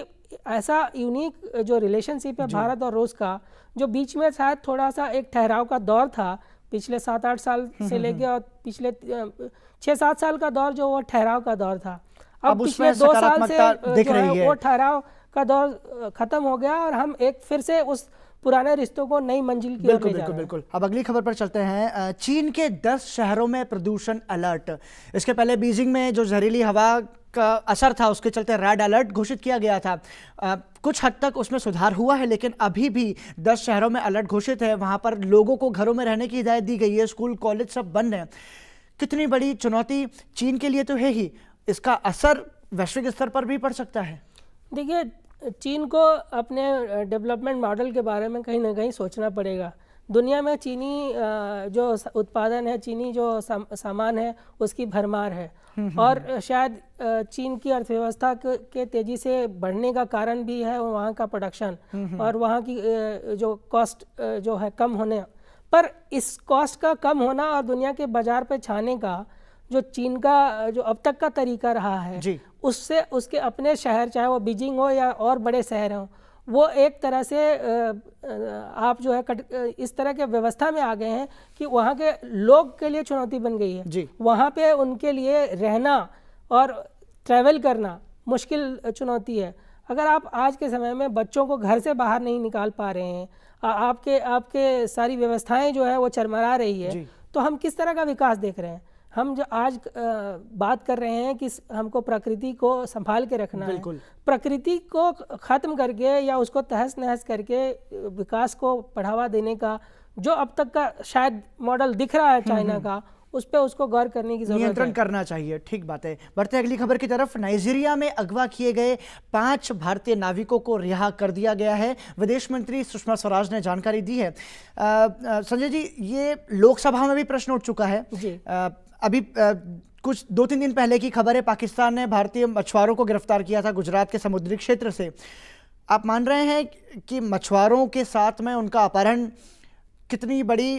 ऐसा यूनिक जो रिलेशनशिप है भारत और रूस का, जो बीच में शायद थोड़ा सा एक ठहराव का दौर था पिछले 7-8 साल से लेके, और पिछले 6-7 साल का दौर जो वो ठहराव का दौर था, अब पिछले 2 साल से जो है वो ठहराव का दौर खत्म हो गया, और हम एक फिर से उस पुराने रिश्तों को नई मंजिल की ओर ले बिल्कुल जा बिल्कुल रहा है। बिल्कुल। अब अगली खबर पर चलते हैं। चीन के 10 शहरों में प्रदूषण अलर्ट। इसके पहले बीजिंग में जो जहरीली हवा का असर था उसके चलते रेड अलर्ट घोषित किया गया था। कुछ हद तक उसमें सुधार हुआ है, लेकिन अभी भी 10 शहरों में अलर्ट घोषित है। वहां पर लोगों को घरों में रहने की हिदायत दी गई है, स्कूल कॉलेज सब बंद हैं। कितनी बड़ी चुनौती चीन के लिए तो है ही, इसका असर वैश्विक स्तर पर भी पड़ सकता है। देखिए, चीन को अपने डेवलपमेंट मॉडल के बारे में कहीं ना कहीं सोचना पड़ेगा। दुनिया में चीनी जो उत्पादन है, चीनी जो सामान है, उसकी भरमार है और शायद चीन की अर्थव्यवस्था के तेज़ी से बढ़ने का कारण भी है वहाँ का प्रोडक्शन और वहाँ की जो कॉस्ट जो है कम होने। पर इस कॉस्ट का कम होना और दुनिया के बाज़ार पे छाने का जो चीन का जो अब तक का तरीका रहा है जी। उससे उसके अपने शहर, चाहे वो बीजिंग हो या और बड़े शहर हों, वो एक तरह से आप जो है इस तरह के व्यवस्था में आ गए हैं कि वहाँ के लोग के लिए चुनौती बन गई है जी। वहाँ पे उनके लिए रहना और ट्रैवल करना मुश्किल चुनौती है। अगर आप आज के समय में बच्चों को घर से बाहर नहीं निकाल पा रहे हैं, आपके सारी व्यवस्थाएं जो है वो चरमरा रही है, तो हम किस तरह का विकास देख रहे हैं? हम जो आज बात कर रहे हैं कि हमको प्रकृति को संभाल के रखना है, प्रकृति को ख़त्म करके या उसको तहस नहस करके विकास को बढ़ावा देने का जो अब तक का शायद मॉडल दिख रहा है चाइना का, उस पर उसको गौर करने की जरूरत है, नियंत्रण करना चाहिए। ठीक बात है। बढ़ते अगली खबर की तरफ। नाइजीरिया में अगवा किए गए 5 भारतीय नाविकों को रिहा कर दिया गया है। विदेश मंत्री सुषमा स्वराज ने जानकारी दी है। संजय जी, ये लोकसभा में भी प्रश्न उठ चुका है जी। अभी कुछ 2-3 दिन पहले की खबर है, पाकिस्तान ने भारतीय मछुआरों को गिरफ्तार किया था गुजरात के समुद्री क्षेत्र से। आप मान रहे हैं कि मछुआरों के साथ में उनका अपहरण कितनी बड़ी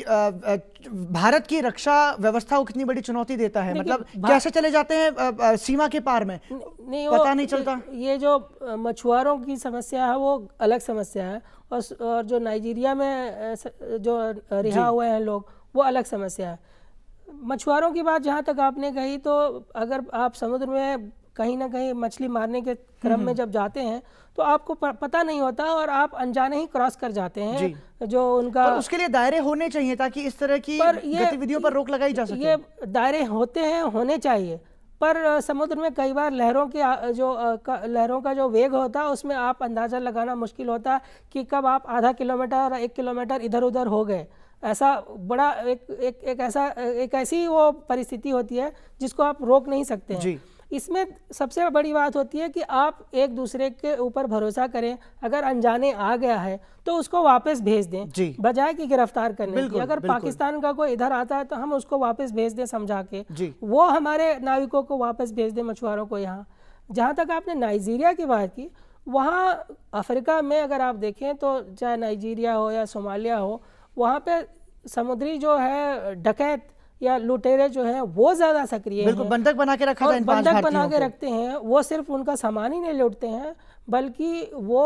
भारत की रक्षा व्यवस्था को कितनी बड़ी चुनौती देता है? मतलब कैसे चले जाते हैं सीमा के पार में, नहीं, पता नहीं चलता। ये जो मछुआरों की समस्या है वो अलग समस्या है और जो नाइजीरिया में जो रिहा हुए हैं लोग, वो अलग समस्या है। मछुआरों की बात जहाँ तक आपने कही, तो अगर आप समुद्र में कहीं ना कहीं मछली मारने के क्रम में जब जाते हैं तो आपको पता नहीं होता और आप अनजाने ही क्रॉस कर जाते हैं जो उनका। पर उसके लिए दायरे होने चाहिए ताकि इस तरह की गतिविधियों पर रोक लगाई जा सके। ये दायरे होते हैं, होने चाहिए, पर समुद्र में कई बार लहरों का जो वेग होता है उसमें आप अंदाज़ा लगाना मुश्किल होता है कि कब आप आधा किलोमीटर और 1 किलोमीटर इधर उधर हो गए। ऐसा बड़ा एक ऐसी वो परिस्थिति होती है जिसको आप रोक नहीं सकते हैं। इसमें सबसे बड़ी बात होती है कि आप एक दूसरे के ऊपर भरोसा करें। अगर अनजाने आ गया है तो उसको वापस भेज दें बजाय कि गिरफ्तार करने की। अगर पाकिस्तान का कोई इधर आता है तो हम उसको वापस भेज दें समझा के, वो हमारे नाविकों को वापस भेज दें, मछुआरों को यहाँ। जहाँ तक आपने नाइजीरिया की बात की, वहाँ अफ्रीका में अगर आप देखें तो चाहे नाइजीरिया हो या सोमालिया हो, वहाँ पे समुद्री जो है डकैत या लुटेरे जो हैं वो ज़्यादा सक्रिय हैं। बंधक बना के रखा था इन 5 बंधक बना के रखते हैं। वो सिर्फ उनका सामान ही नहीं लूटते हैं बल्कि वो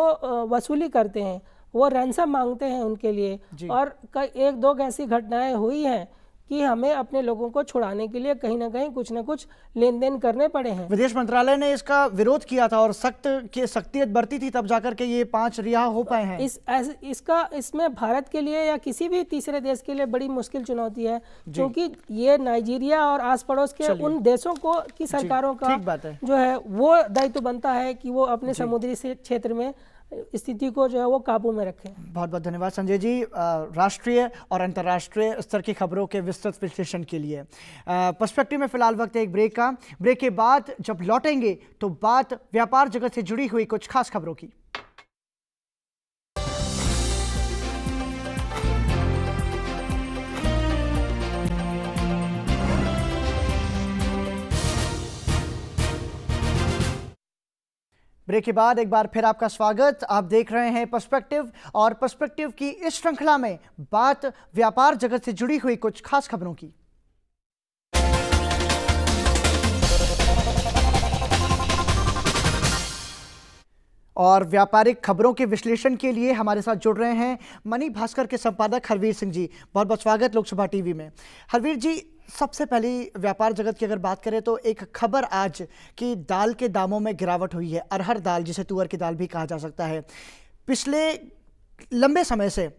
वसूली करते हैं, वो रैंसम मांगते हैं उनके लिए। और 1-2 ऐसी घटनाएं हुई हैं कि हमें अपने लोगों को छुड़ाने के लिए कहीं ना कहीं कुछ ना कुछ लेन देन करने पड़े हैं। विदेश मंत्रालय ने इसका विरोध किया था और सख्तियत बरती थी, तब जाकर के ये 5 रिहा हो पाए हैं। इसमें भारत के लिए या किसी भी तीसरे देश के लिए बड़ी मुश्किल चुनौती है, क्योंकि ये नाइजीरिया और आस पड़ोस के उन देशों की सरकारों का जो है वो दायित्व बनता है कि वो अपने समुद्री क्षेत्र में स्थिति को जो है वो काबू में रखें। बहुत बहुत धन्यवाद संजय जी, राष्ट्रीय और अंतर्राष्ट्रीय स्तर की खबरों के विस्तृत विश्लेषण के लिए। पर्सपेक्टिव में फिलहाल वक्त है एक ब्रेक का। ब्रेक के बाद जब लौटेंगे तो बात व्यापार जगत से जुड़ी हुई कुछ खास खबरों की। ब्रेक के बाद एक बार फिर आपका स्वागत। आप देख रहे हैं पर्सपेक्टिव और पर्सपेक्टिव की इस श्रृंखला में बात व्यापार जगत से जुड़ी हुई कुछ खास खबरों की। और व्यापारिक खबरों के विश्लेषण के लिए हमारे साथ जुड़ रहे हैं मनी भास्कर के संपादक हरवीर सिंह जी। बहुत बहुत स्वागत लोकसभा टीवी में। हरवीर जी, सबसे पहले व्यापार जगत की अगर बात करें तो एक खबर आज कि दाल के दामों में गिरावट हुई है। अरहर दाल, जिसे तुअर की दाल भी कहा जा सकता है, पिछले लंबे समय से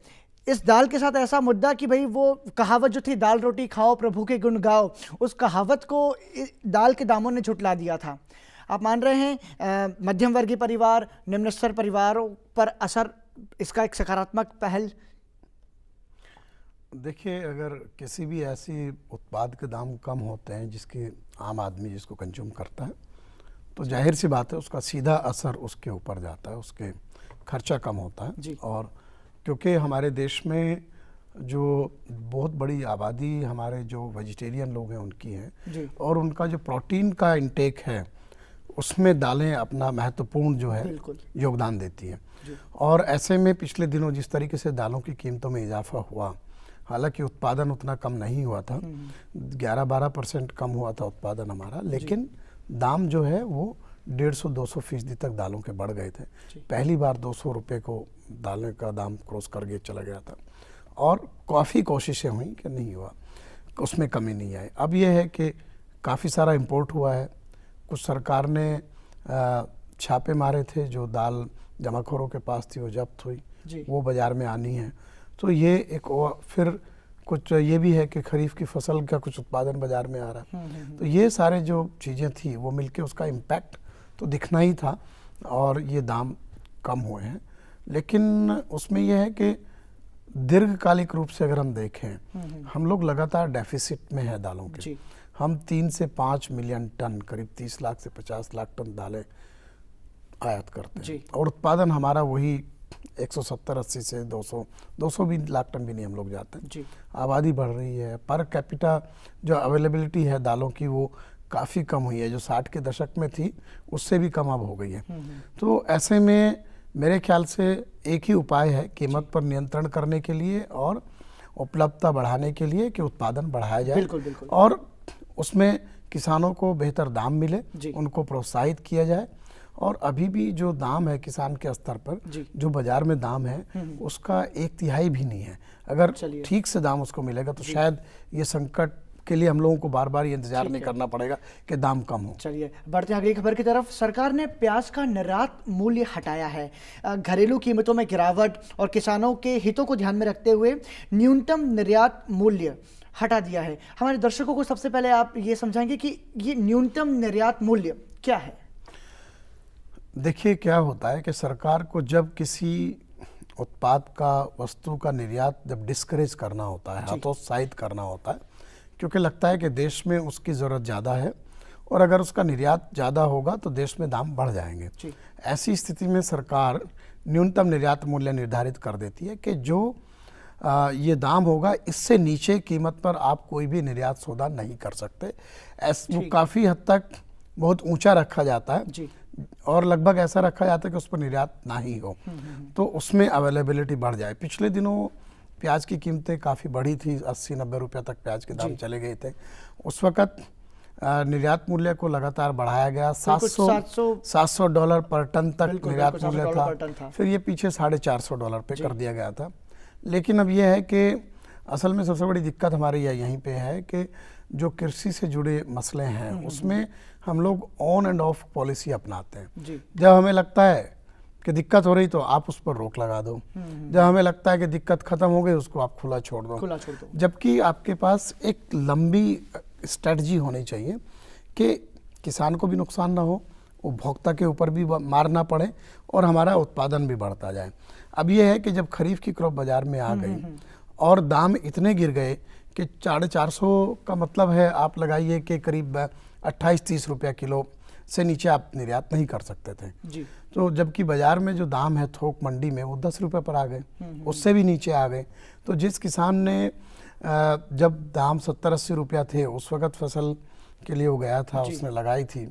इस दाल के साथ ऐसा मुद्दा कि भाई वो कहावत जो थी, दाल रोटी खाओ प्रभु के गुण गाओ, उस कहावत को दाल के दामों ने झुठला दिया था। आप मान रहे हैं मध्यम वर्गीय परिवार, निम्न स्तर परिवारों पर असर इसका एक सकारात्मक पहल? देखिए, अगर किसी भी ऐसी उत्पाद के दाम कम होते हैं जिसके आम आदमी जिसको कंज्यूम करता है, तो जाहिर सी बात है उसका सीधा असर उसके ऊपर जाता है, उसके खर्चा कम होता है जी। और क्योंकि हमारे देश में जो बहुत बड़ी आबादी हमारे जो वेजिटेरियन लोग हैं उनकी है जी। और उनका जो प्रोटीन का इंटेक है उसमें दालें अपना महत्वपूर्ण जो है योगदान देती हैं। और ऐसे में पिछले दिनों जिस तरीके से दालों की कीमतों में इजाफा हुआ, हालांकि उत्पादन उतना कम नहीं हुआ था, 11-12% कम हुआ था उत्पादन हमारा, लेकिन दाम जो है वो 150-200% तक दालों के बढ़ गए थे। पहली बार 200 रुपये को दालें का दाम क्रॉस कर के चला गया था और काफ़ी कोशिशें हुई कि नहीं हुआ, उसमें कमी नहीं आई। अब यह है कि काफ़ी सारा इंपोर्ट हुआ है, कुछ सरकार ने छापे मारे थे, जो दाल जमाखोरों के पास थी वो जब्त हुई, वो बाज़ार में आनी है। तो ये एक और फिर कुछ ये भी है कि खरीफ की फसल का कुछ उत्पादन बाज़ार में आ रहा है। तो ये सारे जो चीज़ें थी वो मिलके उसका इम्पैक्ट तो दिखना ही था और ये दाम कम हुए हैं। लेकिन उसमें यह है कि दीर्घकालिक रूप से अगर हम देखें, हम लोग लगातार डेफिसिट में है दालों के। हम 3 से 5 मिलियन टन, करीब 30 लाख से 50 लाख टन दालें आयात करते हैं और उत्पादन हमारा वही 170-80 से 200 भी लाख टन भी नहीं हम लोग जाते हैं। आबादी बढ़ रही है, पर कैपिटा जो अवेलेबिलिटी है दालों की वो काफ़ी कम हुई है, जो 60 के दशक में थी उससे भी कम अब हो गई है। तो ऐसे में मेरे ख्याल से एक ही उपाय है कीमत पर नियंत्रण करने के लिए और उपलब्धता बढ़ाने के लिए कि उत्पादन बढ़ाया जाए। बिल्कुल। और उसमें किसानों को बेहतर दाम मिले, उनको प्रोत्साहित किया जाए। और अभी भी जो दाम है किसान के स्तर पर, जो बाजार में दाम है उसका 1/3 भी नहीं है। अगर ठीक से दाम उसको मिलेगा तो शायद ये संकट के लिए हम लोगों को बार बार ये इंतजार नहीं करना पड़ेगा कि दाम कम हो। चलिए बढ़ते हैं अगली खबर की तरफ। सरकार ने प्याज का निर्यात मूल्य हटाया है। घरेलू कीमतों में गिरावट और किसानों के हितों को ध्यान में रखते हुए न्यूनतम निर्यात मूल्य हटा दिया है। हमारे दर्शकों को सबसे पहले आप ये समझाएंगे कि ये न्यूनतम निर्यात मूल्य क्या है? देखिए, क्या होता है कि सरकार को जब किसी उत्पाद का, वस्तु का निर्यात जब डिस्करेज करना होता है, हतोत्साहित करना होता है, क्योंकि लगता है कि देश में उसकी ज़रूरत ज़्यादा है और अगर उसका निर्यात ज़्यादा होगा तो देश में दाम बढ़ जाएंगे। ऐसी स्थिति में सरकार न्यूनतम निर्यात मूल्य निर्धारित कर देती है कि जो ये दाम होगा इससे नीचे कीमत पर आप कोई भी निर्यात सौदा नहीं कर सकते। वो काफ़ी हद तक बहुत ऊंचा रखा जाता है और लगभग ऐसा रखा जाता है कि उस पर निर्यात ना ही हो, तो उसमें अवेलेबिलिटी बढ़ जाए। पिछले दिनों प्याज की कीमतें काफ़ी बढ़ी थी, 80-90 रुपये तक प्याज के दाम चले गए थे। उस वक़्त निर्यात मूल्य को लगातार बढ़ाया गया, $700 पर टन तक निर्यात मूल्य था। फिर ये पीछे $450 पे कर दिया गया था। लेकिन अब यह है कि असल में सबसे बड़ी दिक्कत हमारी यहीं पे है कि जो कृषि से जुड़े मसले हैं उसमें हम लोग ऑन एंड ऑफ पॉलिसी अपनाते हैं। जब हमें लगता है कि दिक्कत हो रही तो आप उस पर रोक लगा दो, जब हमें लगता है कि दिक्कत खत्म हो गई उसको आप खुला छोड़ दो। जबकि आपके पास एक लंबी स्ट्रेटजी होनी चाहिए कि किसान को भी नुकसान ना हो, उपभोक्ता के ऊपर भी मार ना पड़े और हमारा उत्पादन भी बढ़ता जाए। अब यह है कि जब खरीफ की क्रॉप बाजार में आ गई और दाम इतने गिर गए कि 450 का मतलब है आप लगाइए कि करीब 28-30 रुपया किलो से नीचे आप निर्यात नहीं कर सकते थे। तो जबकि बाजार में जो दाम है थोक मंडी में वो 10 रुपये पर आ गए, उससे भी नीचे आ गए। तो जिस किसान ने जब दाम 70-80 रुपया थे उस वक़्त फसल के लिए वो गया था, उसने लगाई थी,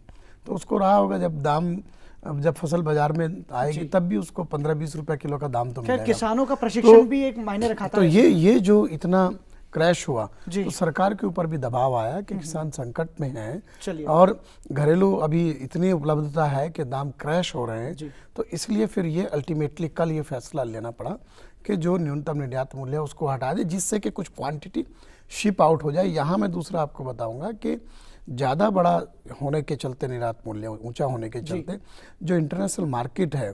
तो उसको रहा होगा जब फसल बाजार में आएगी तब भी उसको 15-20 रुपये किलो का दाम तो मिलेगा। किसानों का प्रशिक्षण भी एक मायने रखा था। तो ये जो इतना क्रैश हुआ तो सरकार के ऊपर भी दबाव आया कि किसान संकट में हैं और घरेलू अभी इतनी उपलब्धता है कि दाम क्रैश हो रहे हैं। तो इसलिए फिर ये अल्टीमेटली कल ये फैसला लेना पड़ा कि जो न्यूनतम निर्यात मूल्य है उसको हटा दे, जिससे कि कुछ क्वांटिटी शिप आउट हो जाए। यहाँ मैं दूसरा आपको बताऊंगा कि ज़्यादा बड़ा होने के चलते, निर्यात मूल्य ऊंचा होने के चलते जो इंटरनेशनल मार्केट है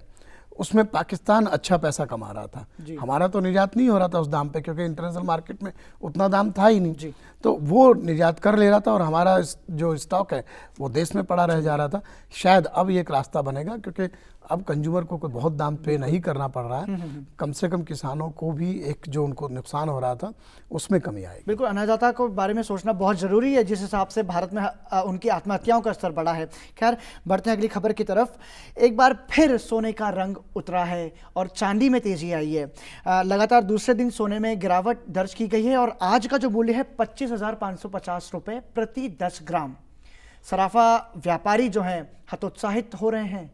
उसमें पाकिस्तान अच्छा पैसा कमा रहा था। हमारा तो निर्यात नहीं हो रहा था उस दाम पे, क्योंकि इंटरनेशनल मार्केट में उतना दाम था ही नहीं। तो वो निर्यात कर ले रहा था और हमारा जो स्टॉक है वो देश में पड़ा रह जा रहा था। शायद अब ये एक रास्ता बनेगा, क्योंकि अब कंज्यूमर को कोई बहुत दाम पे नहीं करना पड़ रहा है। कम से कम किसानों को भी एक जो उनको नुकसान हो रहा था उसमें कमी आएगी। बिल्कुल, अन्नदाता को बारे में सोचना बहुत ज़रूरी है, जिस हिसाब से भारत में उनकी आत्महत्याओं का स्तर बढ़ा है। खैर, बढ़ते हैं अगली खबर की तरफ। एक बार फिर सोने का रंग उतरा है और चांदी में तेजी आई है। लगातार दूसरे दिन सोने में गिरावट दर्ज की गई है और आज का जो मूल्य है 25,550 रुपये प्रति 10 ग्राम। सराफा व्यापारी जो हैं हतोत्साहित हो रहे हैं।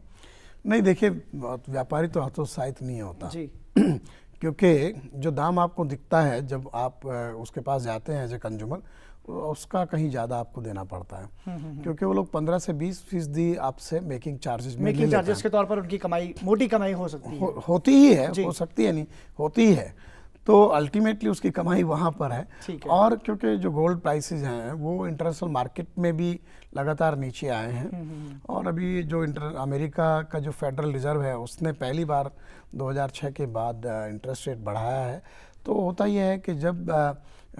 नहीं, देखिए, व्यापारी तो हतोत्साहित नहीं होता जी। क्योंकि जो दाम आपको दिखता है जब आप उसके पास जाते हैं एज ए कंज्यूमर, उसका कहीं ज़्यादा आपको देना पड़ता है। क्योंकि वो लोग 15 से 20% आपसे मेकिंग चार्जेस के तौर पर उनकी कमाई, मोटी कमाई हो सकती है। होती ही है, हो सकती है नहीं, होती ही है। तो अल्टीमेटली उसकी कमाई वहाँ पर है। और क्योंकि जो गोल्ड प्राइसेस हैं वो इंटरनेशनल मार्केट में भी लगातार नीचे आए हैं। और अभी जो अमेरिका का जो फेडरल रिजर्व है उसने पहली बार 2006 के बाद इंटरेस्ट रेट बढ़ाया है। तो होता यह है कि जब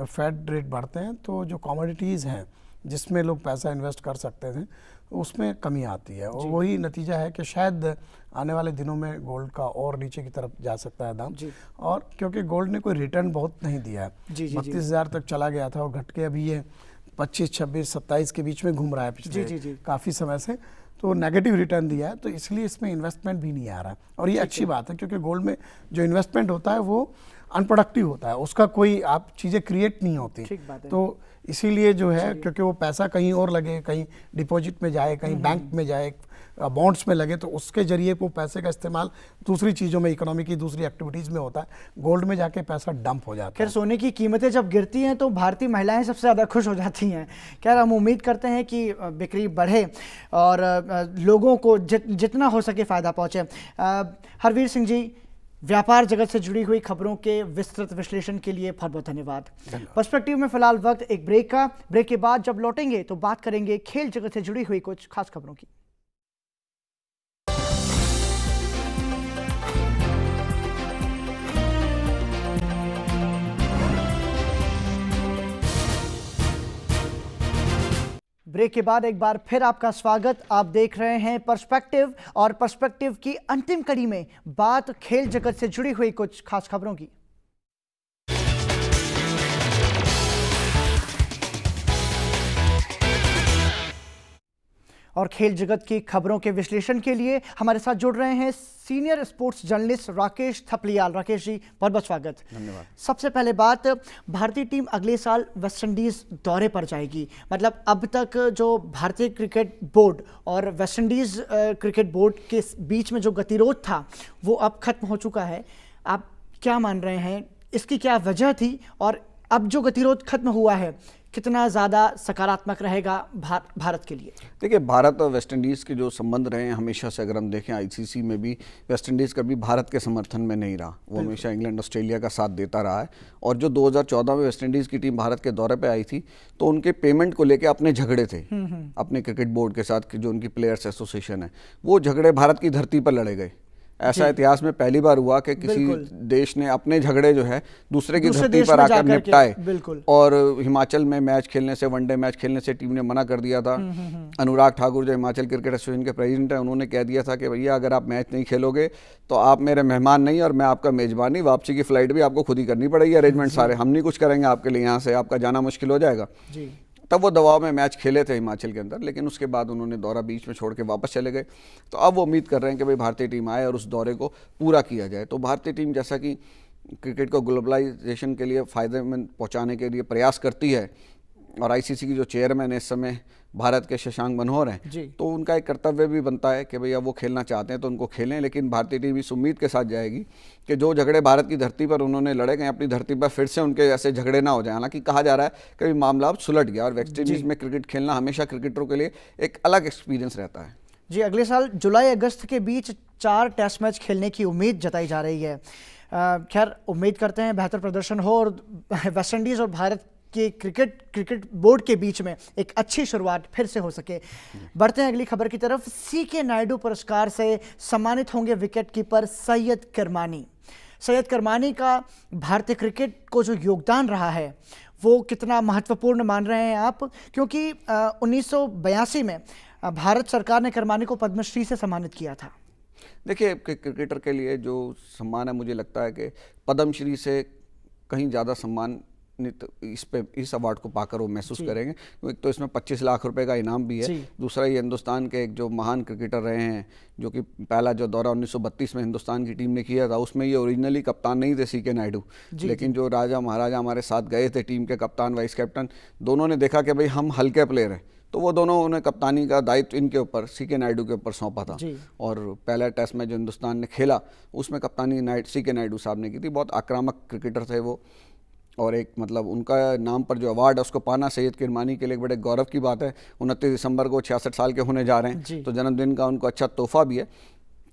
फेड रेट बढ़ते हैं तो जो कमोडिटीज़ हैं जिसमें लोग पैसा इन्वेस्ट कर सकते थे उसमें कमी आती है। और वही नतीजा है कि शायद आने वाले दिनों में गोल्ड का और नीचे की तरफ जा सकता है दाम। और क्योंकि गोल्ड ने कोई रिटर्न बहुत नहीं दिया है, 32,000 तक चला गया था और घट के अभी ये 25, 26, 27 के बीच में घूम रहा है पिछले काफ़ी समय से। तो नेगेटिव रिटर्न दिया है, तो इसलिए इसमें इन्वेस्टमेंट भी नहीं आ रहा है। और ये अच्छी बात है, क्योंकि गोल्ड में जो इन्वेस्टमेंट होता है वो अनप्रोडक्टिव होता है, उसका कोई आप चीज़ें क्रिएट नहीं होती। तो इसीलिए जो है, क्योंकि वो पैसा कहीं और लगे, कहीं डिपॉजिट में जाए, कहीं बैंक में जाए, बॉन्ड्स में लगे, तो उसके जरिए वो पैसे का इस्तेमाल दूसरी चीज़ों में, इकोनॉमी की दूसरी एक्टिविटीज़ में होता है। गोल्ड में जाके पैसा डंप हो जाता है। खैर, सोने की कीमतें जब गिरती हैं तो भारतीय महिलाएं सबसे ज़्यादा खुश हो जाती हैं। खैर, हम उम्मीद करते हैं कि बिक्री बढ़े और लोगों को जितना हो सके फ़ायदा पहुँचे। हरवीर सिंह जी, व्यापार जगत से जुड़ी हुई खबरों के विस्तृत विश्लेषण के लिए बहुत बहुत धन्यवाद। पर्सपेक्टिव में फिलहाल वक्त एक ब्रेक का। ब्रेक के बाद जब लौटेंगे तो बात करेंगे खेल जगत से जुड़ी हुई कुछ खास खबरों की। ब्रेक के बाद एक बार फिर आपका स्वागत। आप देख रहे हैं पर्सपेक्टिव और पर्सपेक्टिव की अंतिम कड़ी में बात खेल जगत से जुड़ी हुई कुछ खास खबरों की। और खेल जगत की खबरों के विश्लेषण के लिए हमारे साथ जुड़ रहे हैं senior sports journalist Rakesh Thapliyal. Rakesh ji, बहुत बहुत स्वागत। धन्यवाद। सबसे पहले बात, भारतीय टीम अगले साल वेस्टइंडीज़ दौरे पर जाएगी। मतलब अब तक जो भारतीय क्रिकेट बोर्ड और वेस्टइंडीज़ क्रिकेट बोर्ड के बीच में जो गतिरोध था वो अब खत्म हो चुका है। आप क्या मान रहे हैं, इसकी क्या वजह थी और अब जो गतिरोध खत्म हुआ है कितना ज़्यादा सकारात्मक रहेगा भारत के लिए? देखिए, भारत और वेस्ट इंडीज़ के जो संबंध रहे हैं हमेशा से, अगर हम देखें आईसीसी में भी वेस्ट इंडीज़ कभी भारत के समर्थन में नहीं रहा। वो हमेशा इंग्लैंड, ऑस्ट्रेलिया का साथ देता रहा है। और जो 2014 में वेस्ट इंडीज़ की टीम भारत के दौरे पे आई थी तो उनके पेमेंट को लेके अपने झगड़े थे अपने क्रिकेट बोर्ड के साथ, जो उनकी प्लेयर्स एसोसिएशन है, वो झगड़े भारत की धरती पर लड़े गए। ऐसा इतिहास में पहली बार हुआ कि किसी देश ने अपने झगड़े जो है दूसरे की धरती पर आकर निपटाए। और हिमाचल में मैच खेलने से, वनडे मैच खेलने से टीम ने मना कर दिया था। अनुराग ठाकुर जो हिमाचल क्रिकेट एसोसिएशन के प्रेसिडेंट हैं, उन्होंने कह दिया था कि भैया अगर आप मैच नहीं खेलोगे तो आप मेरे मेहमान नहीं और मैं आपका मेजबानी, वापसी की फ्लाइट भी आपको खुद ही करनी पड़ेगी, अरेंजमेंट सारे हम नहीं कुछ करेंगे आपके लिए, यहाँ से आपका जाना मुश्किल हो जाएगा। तब वो दबाव में मैच खेले थे हिमाचल के अंदर, लेकिन उसके बाद उन्होंने दौरा बीच में छोड़ के वापस चले गए। तो अब वो उम्मीद कर रहे हैं कि भाई भारतीय टीम आए और उस दौरे को पूरा किया जाए। तो भारतीय टीम जैसा कि क्रिकेट को ग्लोबलाइजेशन के लिए फ़ायदेमंद पहुंचाने के लिए प्रयास करती है, और आईसीसी की जो चेयरमैन है इस समय भारत के शशांक मनोहर हैं, तो उनका एक कर्तव्य भी बनता है कि भैया वो खेलना चाहते हैं तो उनको खेलें। लेकिन भारतीय टीम इस उम्मीद के साथ जाएगी कि जो झगड़े भारत की धरती पर उन्होंने लड़े गए, अपनी धरती पर फिर से उनके ऐसे झगड़े ना हो जाए। हालांकि कहा जा रहा है कि मामला अब सुलट गया और वेस्ट इंडीज़ में क्रिकेट खेलना हमेशा क्रिकेटरों के लिए एक अलग एक्सपीरियंस रहता है। जी, अगले साल जुलाई अगस्त के बीच 4 टेस्ट मैच खेलने की उम्मीद जताई जा रही है। खैर, उम्मीद करते हैं बेहतर प्रदर्शन हो और वेस्ट इंडीज़ और भारत कि क्रिकेट बोर्ड के बीच में एक अच्छी शुरुआत फिर से हो सके। बढ़ते हैं अगली खबर की तरफ। सीके नायडू पुरस्कार से सम्मानित होंगे विकेट कीपर सैयद किरमानी। सैयद किरमानी का भारतीय क्रिकेट को जो योगदान रहा है वो कितना महत्वपूर्ण मान रहे हैं आप? क्योंकि 1982 में भारत सरकार ने किरमानी को पद्मश्री से सम्मानित किया था। देखिए, क्रिकेटर के लिए जो सम्मान है, मुझे लगता है कि पद्मश्री से कहीं ज़्यादा सम्मानित इस अवार्ड को पाकर वो महसूस करेंगे। एक तो इसमें 25 लाख रुपए का इनाम भी है, दूसरा ये हिंदुस्तान के एक जो महान क्रिकेटर रहे हैं, जो कि पहला जो दौरा 1932 में हिंदुस्तान की टीम ने किया था, उसमें ये ओरिजिनली कप्तान नहीं थे सीके नायडू, लेकिन जो राजा महाराजा हमारे साथ गए थे टीम के कप्तान वाइस कैप्टन, दोनों ने देखा कि भाई हम हल्के प्लेयर हैं, तो वो दोनों उन्हें कप्तानी का दायित्व इनके ऊपर सीके नायडू के ऊपर सौंपा था। और पहला टेस्ट में जो हिंदुस्तान ने खेला उसमें कप्तानी सीके नायडू साहब ने की थी। बहुत आक्रामक क्रिकेटर थे वो, और एक मतलब उनका नाम पर जो अवार्ड है उसको पाना सैयद किरमानी के लिए एक बड़े गौरव की बात है। 29 दिसंबर को 66 साल के होने जा रहे हैं, तो जन्मदिन का उनको अच्छा तोहफा भी है।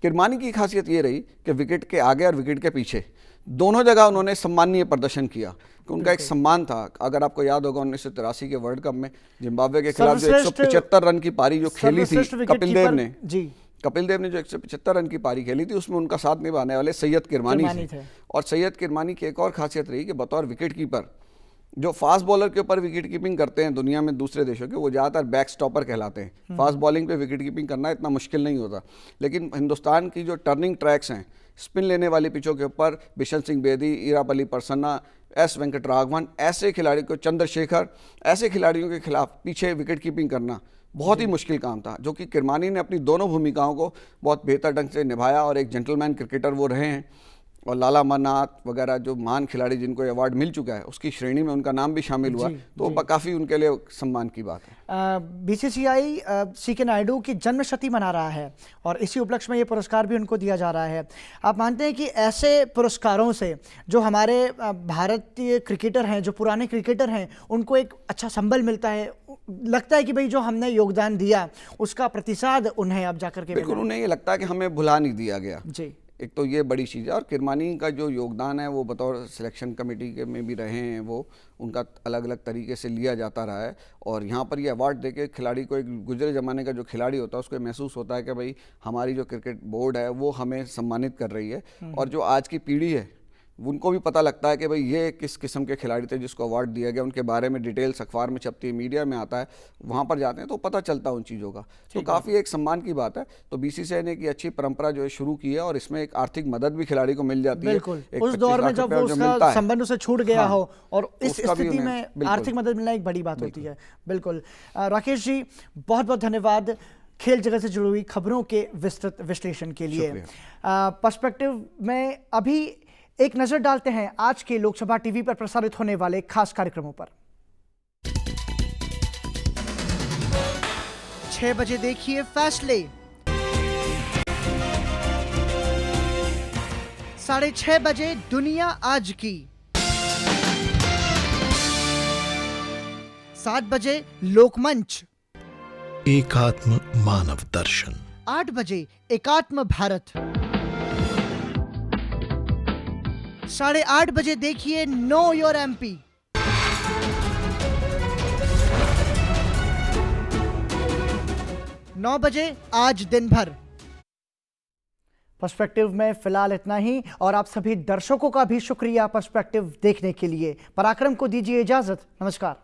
किरमानी की खासियत ये रही कि विकेट के आगे और विकेट के पीछे दोनों जगह उन्होंने सम्माननीय प्रदर्शन किया, कि उनका एक सम्मान था। अगर आपको याद होगा 1983 के वर्ल्ड कप में जिम्बाब्वे के खिलाफ जो 175 रन की पारी जो खेली थी कपिल देव ने जो 175 रन की पारी खेली थी, उसमें उनका साथ निभाने वाले सैयद किरमानी थे। और सैयद किरमानी की एक और खासियत रही कि बतौर विकेट कीपर, जो फास्ट बॉलर के ऊपर विकेट कीपिंग करते हैं दुनिया में दूसरे देशों के, वो ज़्यादातर बैक स्टॉपर कहलाते हैं। फास्ट बॉलिंग पे विकेट कीपिंग करना इतना मुश्किल नहीं होता, लेकिन हिंदुस्तान की जो टर्निंग ट्रैक्स हैं, स्पिन लेने वाली पिचों के ऊपर बिशन सिंह बेदी, इरापल्ली प्रसन्ना, एस वेंकटराघवन, ऐसे खिलाड़ी को, चंद्रशेखर, ऐसे खिलाड़ियों के खिलाफ पीछे विकेट कीपिंग करना बहुत ही मुश्किल काम था, जो कि किरमानी ने अपनी दोनों भूमिकाओं को बहुत बेहतर ढंग से निभाया और एक जेंटलमैन क्रिकेटर वो रहे हैं। और लाला अमरनाथ वगैरह जो महान खिलाड़ी जिनको ये अवार्ड मिल चुका है, उसकी श्रेणी में उनका नाम भी शामिल हुआ, तो काफ़ी उनके लिए सम्मान की बात है। बीसीसीआई सीके नायडू की जन्म शती मना रहा है और इसी उपलक्ष्य में ये पुरस्कार भी उनको दिया जा रहा है। आप मानते हैं कि ऐसे पुरस्कारों से जो हमारे भारतीय क्रिकेटर हैं, जो पुराने क्रिकेटर हैं, उनको एक अच्छा संबल मिलता है? लगता है कि भाई जो हमने योगदान दिया उसका प्रतिसाद उन्हें अब जाकर के बिल्कुल, उन्हें ये लगता है कि हमें भुला नहीं दिया गया जी। एक तो ये बड़ी चीज़ है। और किरमानी का जो योगदान है वो बतौर सिलेक्शन कमेटी के में भी रहे हैं, वो उनका अलग अलग तरीके से लिया जाता रहा है। और यहाँ पर ये अवार्ड देके खिलाड़ी को, एक गुजरे ज़माने का जो खिलाड़ी होता है उसको महसूस होता है कि भाई हमारी जो क्रिकेट बोर्ड है वो हमें सम्मानित कर रही है। और जो आज की पीढ़ी है उनको भी पता लगता है कि भाई ये किस किस्म के खिलाड़ी थे जिसको अवार्ड दिया गया, उनके बारे में डिटेल्स अखबार में छपती है, मीडिया में आता है, वहाँ पर जाते हैं तो पता चलता है उन चीज़ों का, तो काफ़ी एक सम्मान की बात है। तो बीसीसीआई ने एक अच्छी परंपरा जो है शुरू की है, और इसमें एक आर्थिक मदद भी खिलाड़ी को मिल जाती है। बिल्कुल, उस दौर में जब उसका संबंध उसे छूट गया हो और इस स्थिति में आर्थिक मदद मिलना एक बड़ी बात होती है। बिल्कुल राकेश जी, बहुत बहुत धन्यवाद खेल जगत से जुड़ी हुई खबरों के विस्तृत विश्लेषण के लिए। पर्सपेक्टिव में अभी एक नजर डालते हैं आज के लोकसभा टीवी पर प्रसारित होने वाले खास कार्यक्रमों पर। 6 बजे देखिए फैसले, 6:30 बजे दुनिया आज की, 7 बजे लोकमंच, एकात्म मानव दर्शन, 8 बजे एकात्म भारत, 8:30 बजे देखिए नो योर एमपी, 9 बजे आज दिन भर। पर्सपेक्टिव में फिलहाल इतना ही, और आप सभी दर्शकों का भी शुक्रिया पर्सपेक्टिव देखने के लिए। पराक्रम को दीजिए इजाजत, नमस्कार।